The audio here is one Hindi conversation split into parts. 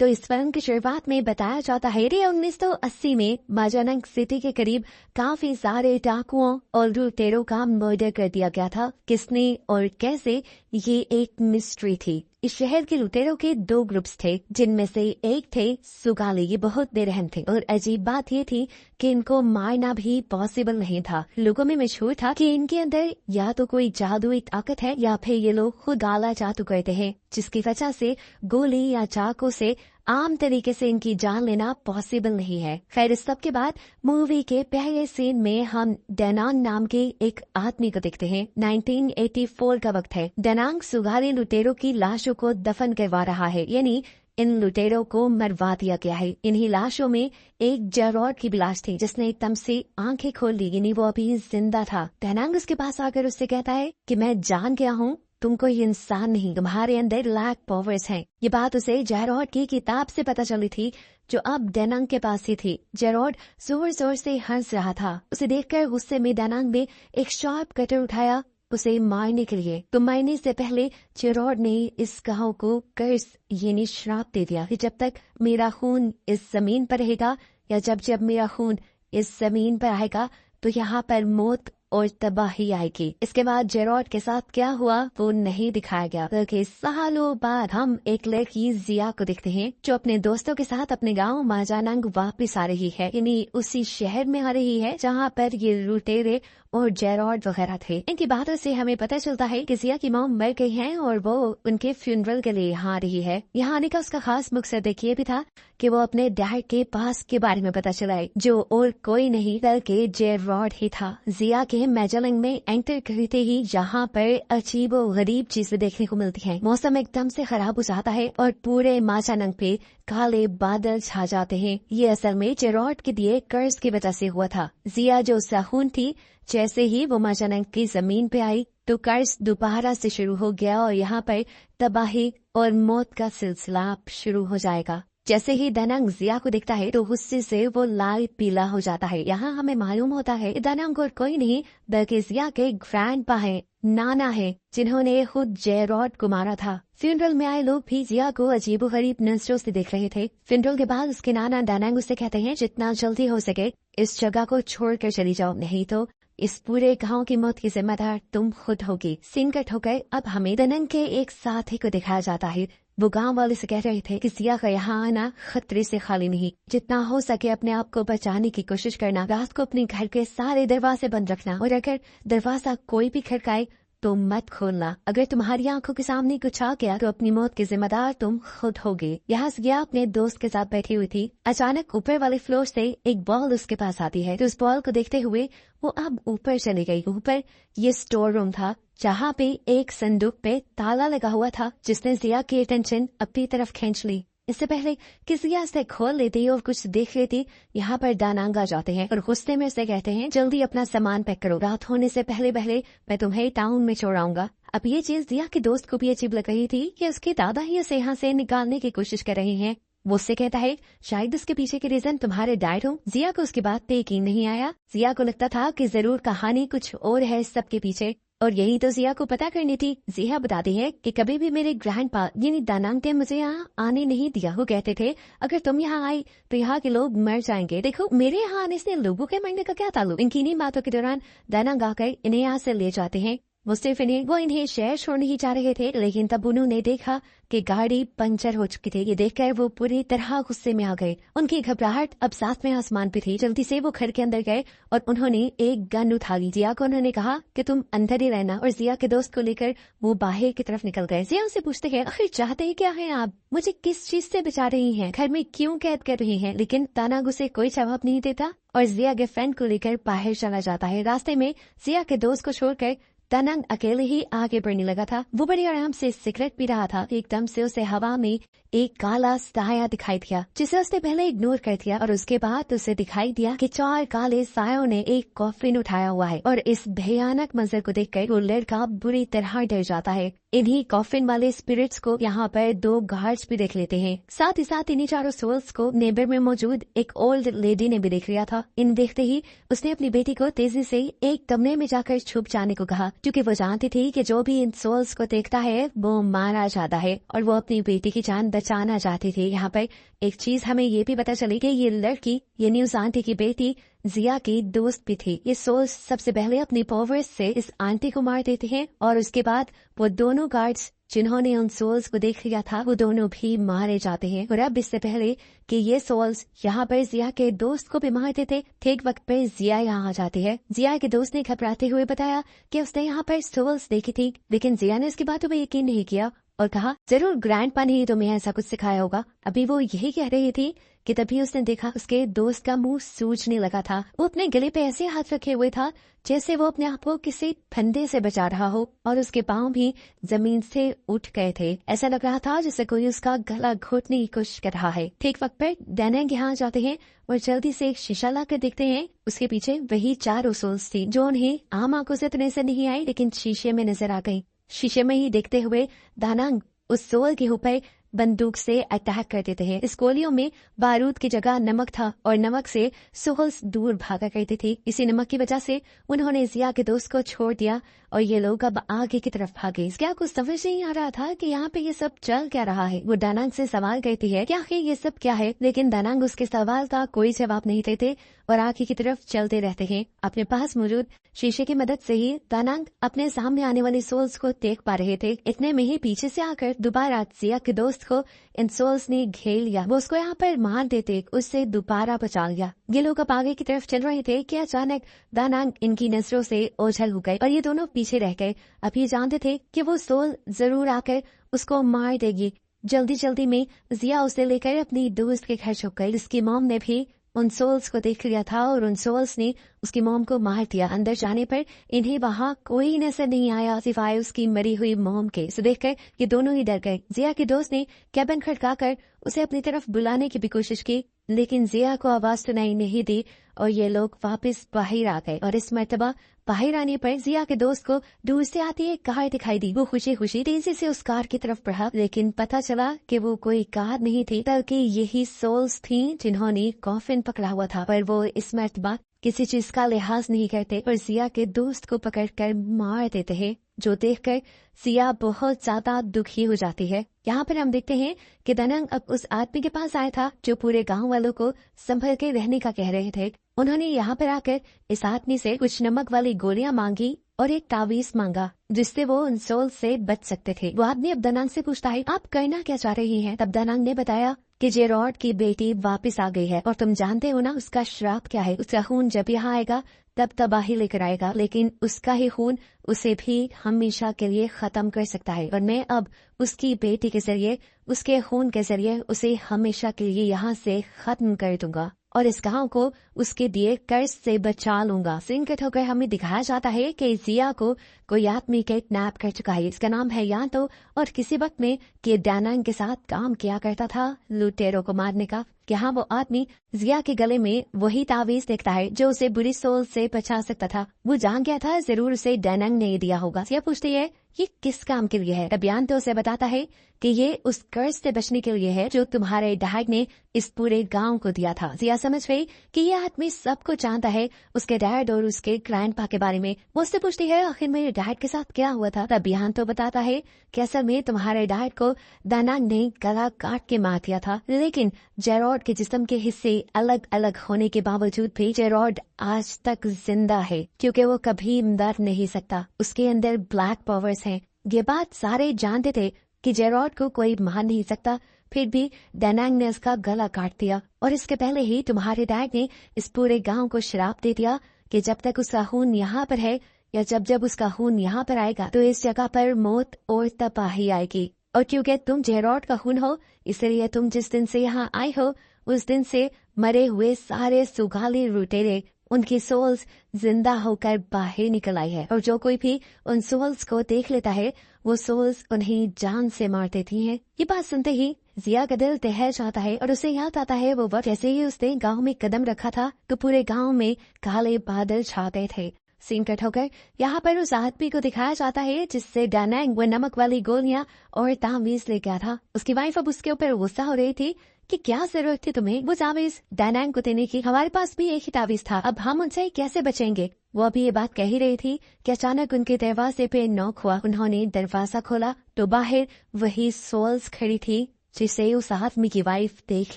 तो इस फिल्म की शुरुआत में बताया जाता है कि 1980 में माजानंग सिटी के करीब काफी सारे डाकुओं और लुटेरों का मर्डर कर दिया गया था। किसने और कैसे, ये एक मिस्ट्री थी। इस शहर के लुटेरों के 2 ग्रुप्स थे, जिनमें से एक थे सुगाली। ये बहुत बेरहम थे और अजीब बात ये थी कि इनको मारना भी पॉसिबल नहीं था। लोगों में मशहूर था कि इनके अंदर या तो कोई जादुई ताकत है या फिर ये लोग खुद गाला जादू करते हैं, जिसकी वजह से गोली या चाकू से आम तरीके से इनकी जान लेना पॉसिबल नहीं है। खैर, इस सब के बाद मूवी के पहले सीन में हम डेनांग नाम के एक आदमी को देखते हैं। 1984 का वक्त है। डेनांग सुगाली लुटेरों की लाशों को दफन करवा रहा है, यानी इन लुटेरों को मरवा दिया गया है। इन्हीं लाशों में एक जेरॉड की भी लाश थी, जिसने एकदम से आंखें खोल ली, यानी वो अभी जिंदा था। डेनांग उसके पास आकर उससे कहता है कि मैं जान गया हूँ तुम कोई इंसान नहीं, तुम्हारे अंदर लैक पावर्स हैं। ये बात उसे जेरॉड की किताब से पता चली थी, जो अब डेनांग के पास ही थी। जेरॉड जोर जोर से हंस रहा था। उसे देखकर गुस्से में डेनांग ने एक शार्प कटर उठाया उसे मारने के लिए। तो मरने से पहले जेरॉड ने इस गांव को कर्स यानी श्राप दे दिया कि जब तक मेरा खून इस जमीन पर रहेगा या जब जब मेरा खून इस जमीन पर आएगा तो यहाँ पर मौत और तबाही आएगी। इसके बाद जेरॉड के साथ क्या हुआ वो नहीं दिखाया गया, बल्कि सालों बाद हम एक लड़की जिया को देखते हैं, जो अपने दोस्तों के साथ अपने गांव माजानंग वापस आ रही है, यानी उसी शहर में आ रही है जहां पर ये लुटेरे और जेरॉड वगैरह थे। इनकी बातों से हमें पता चलता है कि जिया की मॉम मर गई है और वो उनके फ्यूनरल के लिए यहाँ आ रही है। यहाँ आने का उसका खास मकसद ये भी था कि वो अपने डैड के पास के बारे में पता चलाए, जो और कोई नहीं बल्कि जेरॉड ही था। जिया के मेजलिंग में एंटर करते ही यहाँ पर अजीब और गरीब चीजें देखने को मिलती हैं। मौसम एकदम से खराब हो जाता है और पूरे माजानंग पे काले बादल छा जाते हैं। ये असल में जेरॉड के दिए कर्ज की वजह से हुआ था। जिया जो साहून थी, जैसे ही वो माजानंग की जमीन पे आई तो कर्ज दोबारा से शुरू हो गया और यहाँ पर तबाही और मौत का सिलसिला शुरू हो जाएगा। जैसे ही डेनांग जिया को दिखता है तो गुस्से से वो लाल पीला हो जाता है। यहाँ हमें मालूम होता है डेनांग और कोई नहीं बल्कि जिया के ग्रैंडपा है, नाना है, जिन्होंने खुद जेरॉड को मारा था। फ्यूनरल में आए लोग भी जिया को अजीबोगरीब नजरों से देख रहे थे। फ्यूनरल के बाद उसके नाना डेनांग उससे कहते हैं जितना जल्दी हो सके इस जगह को छोड़कर चली जाओ, नहीं तो इस पूरे गांव की मौत की जिम्मेदार तुम खुद होगी। सीन कट हो गए। अब हमें डेनांग के एक साथी को दिखाया जाता है। वो गांव वाले से कह रहे थे कि जिया का यहाँ आना खतरे से खाली नहीं, जितना हो सके अपने आप को बचाने की कोशिश करना, रात को अपने घर के सारे दरवाजे बंद रखना और अगर दरवाजा कोई भी खड़काए तो मत खोलना। अगर तुम्हारी आंखों के सामने कुछ आ गया तो अपनी मौत के जिम्मेदार तुम खुद होगे। यहाँ जिया अपने दोस्त के साथ बैठी हुई थी। अचानक ऊपर वाले फ्लोर से एक बॉल उसके पास आती है, तो उस बॉल को देखते हुए वो अब ऊपर चली गई। ऊपर ये स्टोर रूम था जहाँ पे एक संदूक पे ताला लगा हुआ था, जिसने जिया की अटेंशन अपनी तरफ खींच ली। इससे पहले कि जिया से खोल लेती और कुछ देख लेती, यहाँ पर डेनांग आ जाते हैं और गुस्से में से कहते हैं जल्दी अपना सामान पैक करो, रात होने से पहले पहले मैं तुम्हें टाउन में छोड़ाऊंगा। अब ये चीज जिया के दोस्त को भी अजीब लग रही थी कि उसके दादा ही उसे यहाँ से निकालने की कोशिश कर रहे हैं। वो उससे कहता है शायद इसके पीछे के रीजन तुम्हारे डैड हो। जिया को उसकी बात पे यकीन नहीं आया। जिया को लगता था कि जरूर कहानी कुछ और है इस सब के पीछे, और यही तो जिया को पता करनी थी। जिया बताती है कि कभी भी मेरे ग्रैंडपा यानी डेनांग ने मुझे यहाँ आने नहीं दिया। वो कहते थे अगर तुम यहाँ आई तो यहाँ के लोग मर जाएंगे। देखो मेरे यहाँ आने से लोगों के मरने का क्या ताल्लुक। इनकी इन्हीं बातों के दौरान डेनांग आकर इन्हें यहाँ से ले जाते हैं। वो सिर्फ इन्हें शहर छोड़ने ही जा रहे थे, लेकिन तब उन्होंने देखा कि गाड़ी पंचर हो चुकी थी। ये देखकर वो पूरी तरह गुस्से में आ गए। उनकी घबराहट अब साथ में आसमान पे थी। जल्दी से वो घर के अंदर गए और उन्होंने एक गन उठा ली। जिया को उन्होंने कहा कि तुम अंदर ही रहना, और जिया के दोस्त को लेकर वो बाहर की तरफ निकल गए। जिया उनसे पूछते हैं आखिर चाहते ही क्या है आप, मुझे किस चीज से बचा रही हैं, घर में क्यों कैद कर रही हैं। लेकिन डेनांग उसे कोई जवाब नहीं देता और जिया के फ्रेंड को लेकर बाहर चला जाता है। रास्ते में जिया के दोस्त को छोड़कर डेनांग अकेले ही आगे बढ़ने लगा था। वो बड़ी आराम से सिगरेट पी रहा था कि एकदम से उसे हवा में एक काला साया दिखाई दिया, जिसे उसने पहले इग्नोर कर दिया, और उसके बाद उसे दिखाई दिया कि 4 काले सायों ने एक कॉफिन उठाया हुआ है। और इस भयानक मंजर को देखकर वो लड़का बुरी तरह डर जाता है। इन्हीं कॉफिन वाले स्पिरिट्स को यहाँ पर 2 गार्ड्स भी देख लेते हैं। साथ ही साथ इन्हीं चारों सोल्स को नेबर में मौजूद एक ओल्ड लेडी ने भी देख लिया था। इन देखते ही उसने अपनी बेटी को तेजी से एक कमरे में जाकर छुप जाने को कहा। क्योंकि वो जानती थी कि जो भी इन सोल्स को देखता है वो मारा जाता है, और वो अपनी बेटी की जान बचाना चाहती थी। यहाँ पर एक चीज हमें ये भी पता चली कि ये लड़की, ये न्यूज आंटी की बेटी जिया की दोस्त भी थी। ये सोल्स सबसे पहले अपनी पावर्स से इस आंटी को मार देते हैं, और उसके बाद वो दोनों गार्ड्स जिन्होंने उन सोल्स को देख लिया था वो दोनों भी मारे जाते हैं। और अब इससे पहले कि ये सोल्स यहाँ पर जिया के दोस्त को भी मार देते, ठीक वक्त पर जिया यहाँ आ जाती है। जिया के दोस्त ने घबराते हुए बताया कि उसने यहाँ पर सोल्स देखी थी, लेकिन जिया ने इसकी बातों पर यकीन नहीं किया और कहा, जरूर ग्रैंडपा ने ही तुम्हें ऐसा कुछ सिखाया होगा। अभी वो यही कह रही थी कि तभी उसने देखा उसके दोस्त का मुंह सूजने लगा था। वो अपने गले पे ऐसे हाथ रखे हुए था जैसे वो अपने आप को किसी फंदे से बचा रहा हो, और उसके पांव भी जमीन से उठ गए थे। ऐसा लग रहा था जैसे कोई उसका गला घोटने की कोशिश कर रहा है। ठीक वक्त पर डैनेंग यहाँ जाते हैं और जल्दी से एक शीशा लाकर देखते हैं। उसके पीछे वही 4 सोल्स थी जो उन्हें आम आंखों से तो नजर नहीं आई, लेकिन शीशे में नजर आ गई। शीशे में ही देखते हुए दानांग उस सोल के ऊपर बंदूक से अटैक कर देते हैं। इस गोलियों में बारूद की जगह नमक था, और नमक से सोल्स दूर भागा करती थी। इसी नमक की वजह से उन्होंने जिया के दोस्त को छोड़ दिया और ये लोग अब आगे की तरफ भागे। क्या कुछ समझ नहीं आ रहा था कि यहाँ पे ये सब चल क्या रहा है। वो दानांग से सवाल करती है कि आखिर ये सब क्या है, लेकिन दानांग उसके सवाल का कोई जवाब नहीं देते और आगे की तरफ चलते रहते हैं। अपने पास मौजूद शीशे की मदद से ही दानांग अपने सामने आने वाले सोल्स को देख पा रहे थे। इतने में ही पीछे से आकर दोबारा जिया के दोस्त को इन सोल्स ने घेर लिया। वो उसको यहाँ पर मार देते उससे दोबारा बचा लिया। ये लोग अब आगे की तरफ चल रहे थे कि अचानक दानांग इनकी नजरों से ओझल हो गए और ये दोनों पीछे रह गए। अब ये जानते थे कि वो सोल जरूर आकर उसको मार देगी। जल्दी जल्दी में जिया उसे लेकर अपनी दोस्त के घर छुप गई। उसकी मॉम ने भी उन सोल्स को देख लिया था और उन सोल्स ने उसकी मॉम को मार दिया। अंदर जाने पर इन्हें वहाँ कोई नजर नहीं आया सिवाय उसकी मरी हुई मॉम के। इसे देखकर ये दोनों ही डर गए। जिया के दोस्त ने कैबिन खड़काकर उसे अपनी तरफ बुलाने की भी कोशिश की, लेकिन जिया को आवाज सुनाई नहीं दी और ये लोग वापस बाहर आ गए। और इस मर्तबा बाहर आने पर जिया के दोस्त को दूर से आती एक कार दिखाई दी। वो खुशी खुशी तेजी से उस कार की तरफ बढ़ा, लेकिन पता चला कि वो कोई कार नहीं थी बल्कि यही सोल्स थी जिन्होंने कॉफिन पकड़ा हुआ था। पर वो इस मर्तबा किसी चीज का लिहाज नहीं करते और जिया के दोस्त को पकड़कर मार देते हैं, जो देखकर जिया बहुत ज्यादा दुखी हो जाती है। यहाँ पर हम देखते हैं कि दानांग अब उस आदमी के पास आया था जो पूरे गांव वालों को संभल के रहने का कह रहे थे। उन्होंने यहाँ पर आकर इस आदमी से कुछ नमक वाली गोलियां मांगी और एक तावीज मांगा जिससे वो उन सोल से बच सकते थे। वो आदमी अब दानांग से पूछता है, आप करना क्या चाह रही हैं? तब दानांग ने बताया कि जेरॉड की बेटी वापस आ गई है और तुम जानते हो ना उसका श्राप क्या है। उसका खून जब यहाँ आएगा तब तबाही लेकर आएगा, लेकिन उसका ही खून उसे भी हमेशा के लिए खत्म कर सकता है और मैं अब उसकी बेटी के जरिए, उसके खून के जरिए उसे हमेशा के लिए यहाँ से खत्म कर दूंगा और इस गांव को उसके दिए कर्ज से बचा लूंगा। सिंकट होकर हमें दिखाया जाता है कि जिया को कोई आदमी किडनैप कर चुका है। इसका नाम है यातो और किसी वक्त में कि दानांग के साथ काम किया करता था लुटेरों को मारने का। यहाँ वो आदमी जिया के गले में वही तावीज देखता है जो उसे बुरी सोल से बचा सकता था। वो जान गया था जरूर उसे दानांग ने दिया होगा। जिया पूछती है ये किस काम के लिए है? तब यातो उसे बताता है कि ये उस कर्ज से बचने के लिए है जो तुम्हारे डैड ने इस पूरे गांव को दिया था। जिया समझ गई कि ये आदमी सब कुछ जानता है उसके डैड और उसके ग्रैंडपा के बारे में। वो उससे पूछती है आखिर मेरे डैड के साथ क्या हुआ था? तब यातो बताता है कि असल में तुम्हारे डैड को दानांग ने गला काट के मार दिया था, लेकिन जेरॉड के जिस्म के हिस्से अलग अलग होने के बावजूद भी जेरॉड आज तक जिंदा है क्योंकि वो कभी मर नहीं सकता। उसके अंदर ब्लैक पावर्स हैं। ये बात सारे जानते थे कि जेरॉड को कोई मार नहीं सकता, फिर भी दानांग ने उसका गला काट दिया और इसके पहले ही तुम्हारे डैड ने इस पूरे गांव को श्राप दे दिया कि जब तक उसका खून यहाँ पर है या जब जब उसका खून यहाँ पर आएगा तो इस जगह पर मौत और तबाही आएगी। और क्योंकि तुम जेरॉड का खून हो इसलिए तुम जिस दिन से यहाँ आए हो उस दिन से मरे हुए सारे सुगाली लुटेरे उनकी सोल्स जिंदा होकर बाहर निकल आई है और जो कोई भी उन सोल्स को देख लेता है वो सोल्स उन्हें जान से मार देती हैं। ये बात सुनते ही जिया का दिल दहल जाता है और उसे याद आता है वो वक्त जैसे ही उसने गांव में कदम रखा था तो पूरे गांव में काले बादल छा गए थे। सीन कट होकर यहाँ पर उस आदमी को दिखाया जाता है जिससे दानांग वो नमक वाली गोलियां और तावीज ले गया था। उसकी वाइफ अब उसके ऊपर गुस्सा हो रही थी कि क्या जरूरत थी तुम्हें वो तावीज दानांग को देने की? हमारे पास भी एक ही तावीज था, अब हम उनसे कैसे बचेंगे? वो अभी ये बात कह ही रही थी कि अचानक उनके दरवाजे पे नॉक हुआ। उन्होंने दरवाजा खोला तो बाहर वही सोल्स खड़ी थी जिसे उस आदमी की वाइफ देख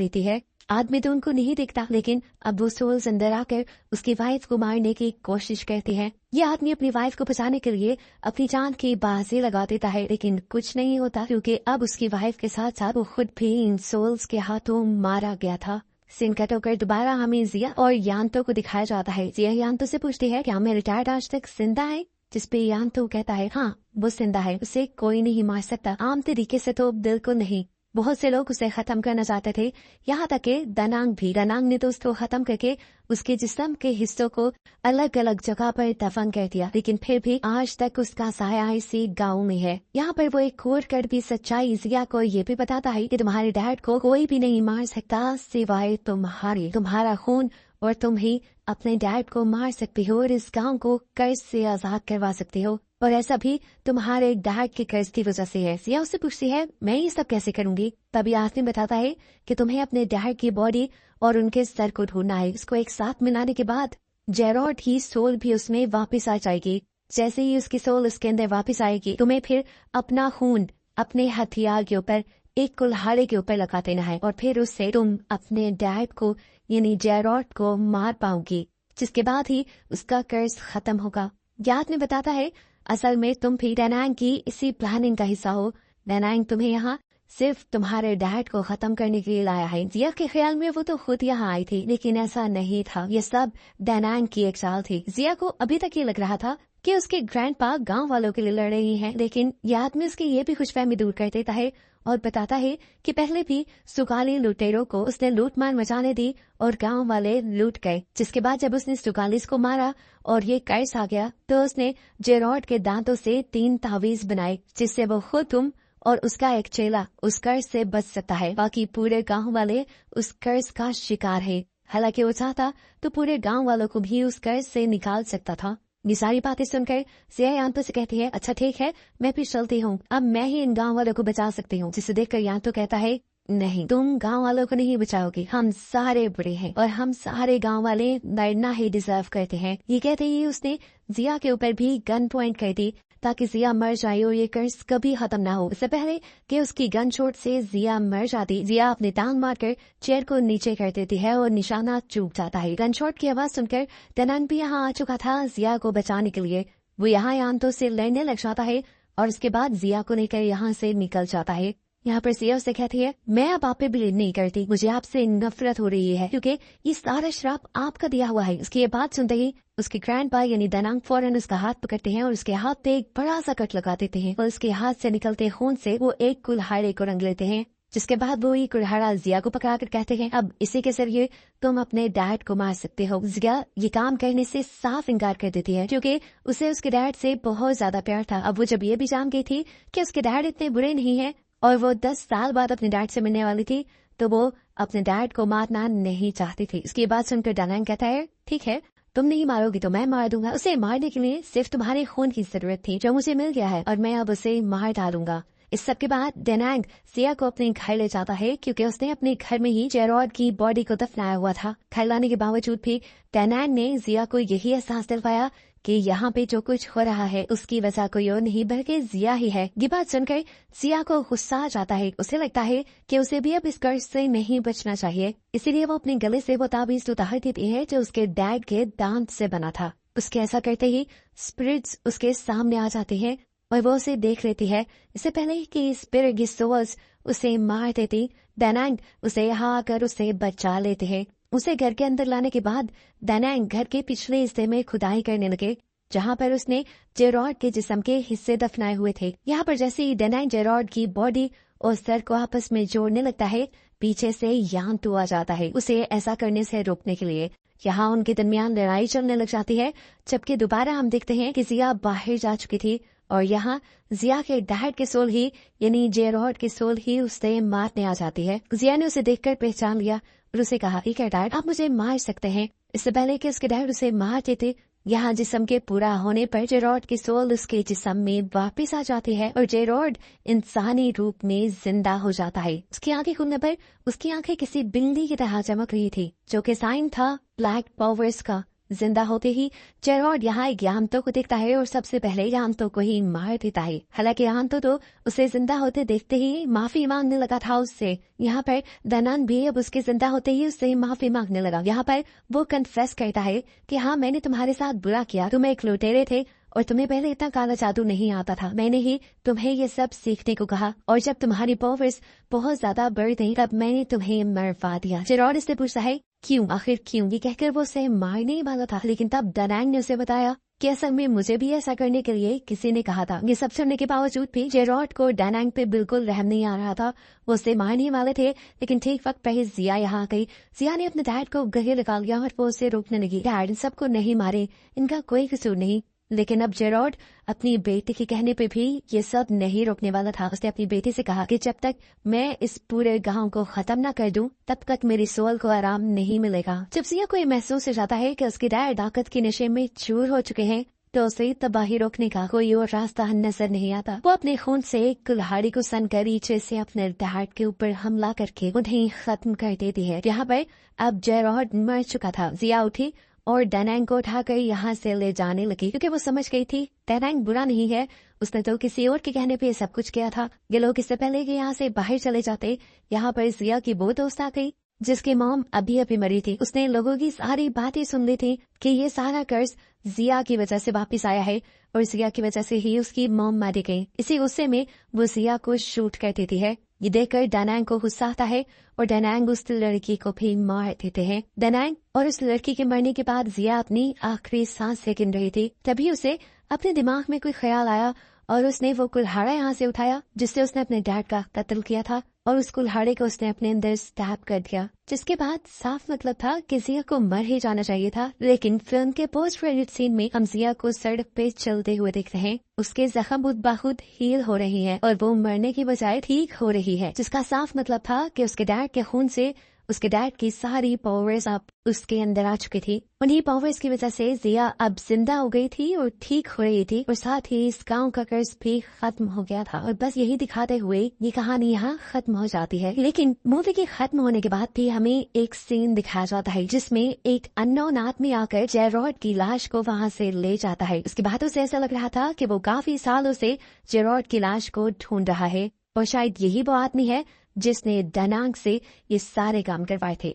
लेती है। आदमी तो उनको नहीं दिखता, लेकिन अब वो सोल्स अंदर आकर उसकी वाइफ को मारने की कोशिश करती है। ये आदमी अपनी वाइफ को बचाने के लिए अपनी जान की बाजी लगा देता है, लेकिन कुछ नहीं होता क्योंकि अब उसकी वाइफ के साथ साथ वो खुद भी इन सोल्स के हाथों मारा गया था। सीन कट होकर दोबारा हमें जिया और यांतो को दिखाया जाता है। जिया यांतो से पूछती है, क्या मैं रिटायर्ड आज तक जिंदा है? जिसपे यांतो कहता है, हाँ वो जिंदा है, उसे कोई नहीं मार सकता, आम तरीके से तो बिल्कुल नहीं। बहुत से लोग उसे खत्म करना चाहते थे, यहाँ तक के दनांग भी। दनांग ने तो उसको खत्म करके उसके जिस्म के हिस्सों को अलग अलग जगह पर दफन कर दिया, लेकिन फिर भी आज तक उसका साया इसी गांव में है। यहाँ पर वो एक खोर कर भी सच्चाई जिया को ये भी बताता है कि तुम्हारे डैड को कोई भी नहीं मार सकता सिवाय तुम्हारा खून, और तुम ही अपने डैड को मार सकती हो और इस गांव को कर्ज से आजाद करवा सकती हो, और ऐसा भी तुम्हारे डैड के कर्ज की वजह से है। सिया उससे पूछती है, मैं ये सब कैसे करूंगी? तभी आदमी बताता है कि तुम्हें अपने डैड की बॉडी और उनके सर को ढूंढना है। इसको एक साथ मिलाने के बाद जेरोड की सोल भी उसमें वापस आ जाएगी। जैसे ही उसकी सोल उसके अंदर वापस आएगी, तुम्हें फिर अपना खून अपने हथियार के ऊपर, एक कुल्हाड़े के ऊपर लगा देना है, और फिर उससे तुम अपने डैड को यानी जेरोड को मार पाओगी, जिसके बाद ही उसका कर्ज खत्म होगा। याद में बताता है, असल में तुम भी डैनांग की इसी प्लानिंग का हिस्सा हो। डैनांग तुम्हें यहाँ सिर्फ तुम्हारे डैड को खत्म करने के लिए लाया है। जिया के ख्याल में वो तो खुद यहाँ आई थी, लेकिन ऐसा नहीं था। ये सब डैनांग की एक चाल थी। जिया को अभी तक ये लग रहा था कि उसके ग्रैंडपा गांव वालों के लिए लड़ रही हैं, लेकिन याद में उसकी ये भी खुशफहमी दूर कर देता है और बताता है कि पहले भी सुगाली लुटेरों को उसने लूटमार मचाने दी और गांव वाले लूट गए। जिसके बाद जब उसने सुगालिस को मारा और ये कर्ज आ गया, तो उसने जेरोड के दांतों से 3 तावीज बनाए, जिससे वो खुद तुम और उसका एक चेला उस कर्ज से बच सकता है। बाकी पूरे गांव वाले उस कर्ज का शिकार है। हालांकि वो चाहता तो पूरे गांव वालों को भी उस कर्ज से निकाल सकता था। ये सारी बातें सुनकर सिया यांतो से कहती है, अच्छा ठीक है, मैं भी चलती हूँ, अब मैं ही इन गांव वालों को बचा सकती हूँ। जिसे देखकर यांतो कहता है, नहीं, तुम गांव वालों को नहीं बचाओगी, हम सारे बुरे हैं और हम सारे गांव वाले मरना ही डिजर्व करते हैं। ये कहते ही उसने जिया के ऊपर भी गन पॉइंट कर दी ताकि जिया मर जाए और ये कर्ज कभी खत्म ना हो। इससे पहले कि उसकी गन शॉट से जिया मर जाती, जिया अपनी टांग मारकर चेयर को नीचे कर देती है और निशाना चूक जाता है। गन शॉट की आवाज सुनकर डैनांग भी यहाँ आ चुका था जिया को बचाने के लिए। वो यहाँ यांतो से लड़ने लग जाता है और उसके बाद जिया को लेकर यहाँ से निकल जाता है। यहाँ पर सिया उससे कहती है, मैं अब आप पे बिलीव नहीं करती, मुझे आपसे नफरत हो रही है क्योंकि ये सारा श्राप आपका दिया हुआ है। उसकी ये बात सुनते ही उसके ग्रैंडपा यानी डैनांग फौरन उसका हाथ पकड़ते हैं और उसके हाथ पे एक बड़ा सा कट लगा देते हैं और उसके हाथ से निकलते खून से वो एक कुल्हाड़े को रंग लेते हैं। जिसके बाद वो ये कुल्हाड़ा जिया को पकड़ा कर कहते हैं, अब इसी के जरिए तुम अपने डैड को मार सकते हो। जिया ये काम करने से साफ इनकार कर देती है क्योंकि उसे उसके डैड से बहुत ज्यादा प्यार था। अब वो जब ये भी जान गई थी कि उसके डैड इतने बुरे नहीं है और वो 10 साल बाद अपने डैड से मिलने वाली थी, तो वो अपने डैड को मारना नहीं चाहती थी। इसकी बात सुनकर डैनांग कहता है, ठीक है, तुम नहीं मारोगी तो मैं मार दूंगा। उसे मारने के लिए सिर्फ तुम्हारे खून की जरूरत थी जो मुझे मिल गया है और मैं अब उसे मार डालूंगा। इस सब के बाद डैनांग सिया को अपने घर ले जाता है क्योंकि उसने अपने घर में ही जेरोड की बॉडी को दफनाया हुआ था। घर लाने के बावजूद भी डैनांग ने जिया को यही एहसास दिलवाया कि यहाँ पे जो कुछ हो रहा है उसकी वजह कोई और नहीं बल्कि जिया ही है। ये बात सुनकर जिया को गुस्सा आ जाता है। उसे लगता है कि उसे भी अब इस कर्ज से नहीं बचना चाहिए, इसीलिए वो अपने गले से वो ताबीज उतार देती है जो उसके डैड के दांत से बना था। उसके ऐसा करते ही स्पिरिट्स उसके सामने आ जाती है और वो उसे देख लेती है। इससे पहले कि स्पिरिट सोल्स उसे मार देती, डैनांग उसे यहाँ आकर उसे बचा लेते हैं। उसे घर के अंदर लाने के बाद डैनांग घर के पिछले हिस्से में खुदाई करने लगे जहाँ पर उसने जेरोड के जिस्म के हिस्से दफनाए हुए थे। यहाँ पर जैसे ही डैनांग जेरोड की बॉडी और सर को आपस में जोड़ने लगता है, पीछे से यांतो आ जाता है उसे ऐसा करने से रोकने के लिए। यहाँ उनके दरमियान लड़ाई चलने लग जाती है, जबकि दोबारा हम देखते हैं कि जिया बाहर जा चुकी थी और यहाँ जिया के डैड के सोल ही यानी जेरोड के सोल ही उसे मारने आ जाती है। जिया ने उसे देखकर पहचान लिया और उसे कहा, ठीक है डैड, आप मुझे मार सकते हैं। इससे पहले कि उसके डैड उसे मार देते, यहाँ जिस्म के पूरा होने पर जेरोड की सोल उसके जिस्म में वापस आ जाती है और जेरोड इंसानी रूप में जिंदा हो जाता है। उसकी आंखें खुलने पर उसकी आंखें किसी बिल्ली की तरह चमक रही थी, जो कि साइन था ब्लैक पावर्स का। जिंदा होते ही जेरार्ड यहाँ यामतो को देखता है और सबसे पहले यामतो को ही मार देता है। हालांकि यामतो तो उसे जिंदा होते देखते ही माफी मांगने लगा था उससे। यहाँ पर दानांग भी अब उसके जिंदा होते ही उससे माफी मांगने लगा। यहाँ पर वो कन्फेस करता है कि हाँ, मैंने तुम्हारे साथ बुरा किया, तुम एक लुटेरे थे और तुम्हें पहले इतना काला जादू नहीं आता था। मैंने ही तुम्हें ये सब सीखने को कहा और जब तुम्हारी पावर्स बहुत ज्यादा बढ़ गई तब मैंने तुम्हें मरवा दिया। जेरार्ड इससे पूछता है क्यों, आखिर क्यों? ये कहकर वो उसे मारने ही वाला था, लेकिन तब दानांग ने उसे बताया कि असल में मुझे भी ऐसा करने के लिए किसी ने कहा था। ये सब सुनने के बावजूद भी जेरार्ड को दानांग पे बिल्कुल रहम नहीं आ रहा था। वो उसे मारने वाले थे, लेकिन ठीक वक्त पर ही जिया यहाँ आ गई। जिया ने अपने डैड को गले लगा लिया और वो उसे रोकने लगी। डैड, सबको नहीं मारे, इनका कोई कसूर नहीं। लेकिन अब जेरार्ड अपनी बेटी के कहने पे भी ये सब नहीं रोकने वाला था। उसने अपनी बेटी से कहा कि जब तक मैं इस पूरे गांव को खत्म न कर दूं तब तक मेरी सोल को आराम नहीं मिलेगा। जब जिया को ये महसूस हो जाता है कि उसके डैड ताकत के नशे में चूर हो चुके हैं तो उसे तबाही रोकने का कोई और रास्ता नजर नहीं आता। वो अपने खून से कुल्हाड़ी को सनकर नीचे से अपने डैड के ऊपर हमला करके उन्हें खत्म कर देती है। यहाँ पर अब जेरार्ड मर चुका था। जिया उठी और दानांग को उठाकर यहाँ से ले जाने लगी, क्योंकि वो समझ गई थी दानांग बुरा नहीं है, उसने तो किसी और के कहने पे सब कुछ किया था। ये लोग इससे पहले कि यहाँ से बाहर चले जाते, यहाँ पर जिया की वो दोस्त आ गई जिसकी मॉम अभी अभी मरी थी। उसने लोगों की सारी बातें सुन ली थी कि ये सारा कर्ज जिया की वजह से वापस आया है और जिया की वजह से ही उसकी मॉम मारी गई। इसी गुस्से में वो जिया को शूट कर देती है। ये देखकर दानांग को गुस्सा आता है और दानांग उस लड़की को भी मार देते हैं। दानांग और उस लड़की के मरने के बाद जिया अपनी आखिरी सांस से गिन रही थी, तभी उसे अपने दिमाग में कोई ख्याल आया और उसने वो कुल्हाड़ा यहाँ से उठाया जिससे उसने अपने डैड का कत्ल किया था और उस कुल्हाड़े को उसने अपने अंदर स्टैब कर दिया, जिसके बाद साफ मतलब था कि जिया को मर ही जाना चाहिए था। लेकिन फिल्म के पोस्ट क्रेडिट सीन में हम जिया को सड़क पे चलते हुए देख रहे हैं। उसके जख्म खुद बाखुद हील हो रही हैं और वो मरने की बजाय ठीक हो रही है, जिसका साफ मतलब था कि उसके डैड के खून से उसके डैड की सारी पावर्स अब उसके अंदर आ चुकी थी। उन्हीं पावर्स की वजह से जिया अब जिंदा हो गई थी और ठीक हो रही थी और साथ ही इस गांव का कर्ज भी खत्म हो गया था। और बस यही दिखाते हुए ये कहानी यहाँ खत्म हो जाती है। लेकिन मूवी के खत्म होने के बाद भी हमें एक सीन दिखाया जाता है जिसमें एक अननोन आदमी आकर जेरार्ड की लाश को वहाँ से ले जाता है। उसकी बातों से ऐसा लग रहा था कि वो काफी सालों से जेरार्ड की लाश को ढूंढ रहा है और शायद यही वो आदमी है जिसने दानांग से ये सारे काम करवाए थे।